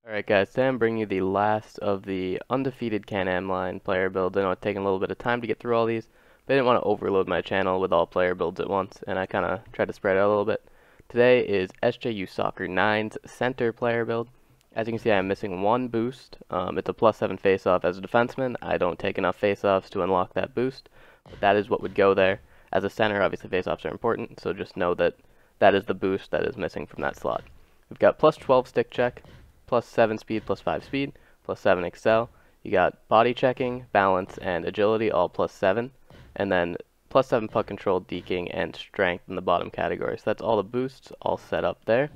Alright guys, today I'm bringing you the last of the undefeated CanAm line player builds. I know it's taken a little bit of time to get through all these, but I didn't want to overload my channel with all player builds at once, and I kind of tried to spread it out a little bit. Today is SJUSoccer9's center player build. As you can see, I'm missing one boost. It's a +7 faceoff. As a defenseman, I don't take enough faceoffs to unlock that boost, but that is what would go there. As a center, obviously faceoffs are important, so just know that that is the boost that is missing from that slot. We've got +12 stick check, +7 speed, +5 speed, +7 excel. You got body checking, balance, and agility, all +7. And then +7 puck control, deking, and strength in the bottom category. So that's all the boosts all set up there.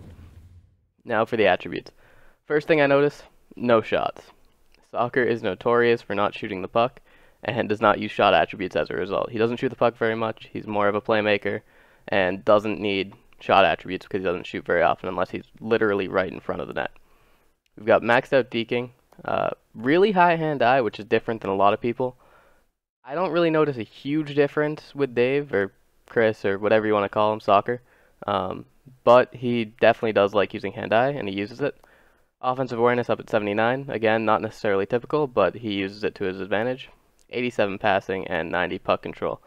Now for the attributes. First thing I notice, no shots. Soccer is notorious for not shooting the puck and does not use shot attributes as a result. He doesn't shoot the puck very much. He's more of a playmaker and doesn't need shot attributes because he doesn't shoot very often unless he's literally right in front of the net. We've got maxed out deking, really high hand-eye, which is different than a lot of people. I don't really notice a huge difference with Dave or Chris or whatever you want to call him, soccer. But he definitely does like using hand-eye, and he uses it. Offensive awareness up at 79. Again, not necessarily typical, but he uses it to his advantage. 87 passing and 90 puck control.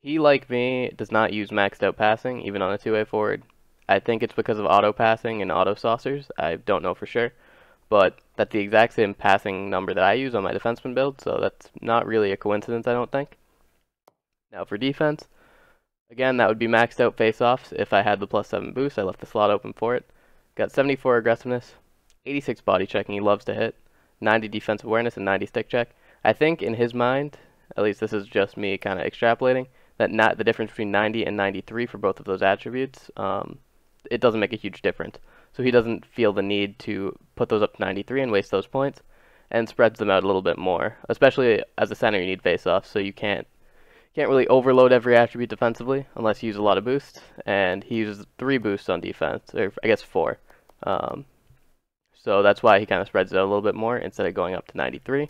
He, like me, does not use maxed out passing, even on a two-way forward. I think it's because of auto passing and auto saucers. I don't know for sure. But that's the exact same passing number that I use on my defenseman build, so that's not really a coincidence, I don't think. Now for defense, again, that would be maxed out face-offs. If I had the +7 boost, I left the slot open for it. Got 74 aggressiveness, 86 body checking, he loves to hit, 90 defensive awareness, and 90 stick check. I think in his mind, at least this is just me kind of extrapolating, that the difference between 90 and 93 for both of those attributes, it doesn't make a huge difference. So he doesn't feel the need to put those up to 93 and waste those points, and spreads them out a little bit more. Especially as a center, you need face-offs, so you can't really overload every attribute defensively unless you use a lot of boosts. And he uses 3 boosts on defense, or I guess 4. So that's why he kind of spreads it out a little bit more instead of going up to 93.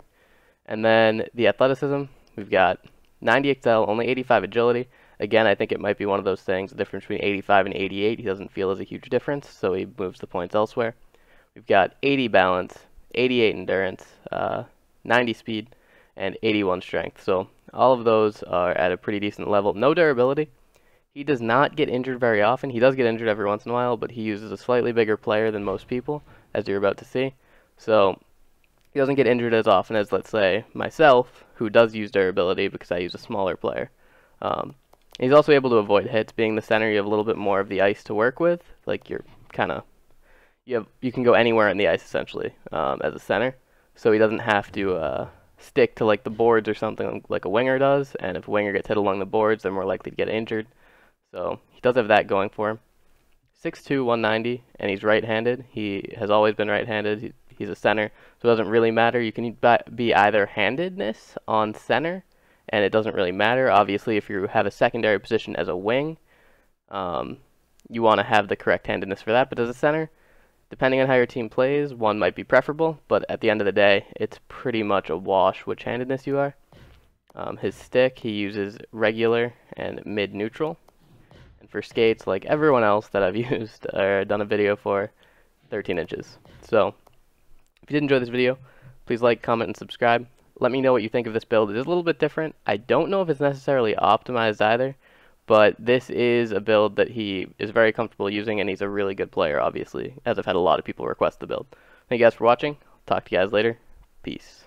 And then the athleticism, we've got 90 excel, only 85 agility. Again, I think it might be one of those things, the difference between 85 and 88, he doesn't feel as a huge difference, so he moves the points elsewhere. We've got 80 balance, 88 endurance, 90 speed, and 81 strength. So all of those are at a pretty decent level. No durability. He does not get injured very often. He does get injured every once in a while, but he uses a slightly bigger player than most people, as you're about to see. So he doesn't get injured as often as, let's say, myself, who does use durability because I use a smaller player. He's also able to avoid hits. Being the center, you have a little bit more of the ice to work with. Like you're kind of, you can go anywhere on the ice essentially as a center. So he doesn't have to stick to like the boards or something like a winger does. And if a winger gets hit along the boards, they're more likely to get injured. So he does have that going for him. 6'2", 190, and he's right-handed. He has always been right-handed. He's a center, so it doesn't really matter. You can be either handedness on center, and it doesn't really matter. Obviously, if you have a secondary position as a wing, you want to have the correct handedness for that. But as a center, depending on how your team plays, one might be preferable. But at the end of the day, it's pretty much a wash which handedness you are. His stick, he uses regular and mid-neutral. And for skates, like everyone else that I've used or done a video for, 13 inches. So if you did enjoy this video, please like, comment, and subscribe. Let me know what you think of this build. It is a little bit different. I don't know if it's necessarily optimized either, but this is a build that he is very comfortable using, and he's a really good player, obviously, as I've had a lot of people request the build. Thank you guys for watching. Talk to you guys later. Peace.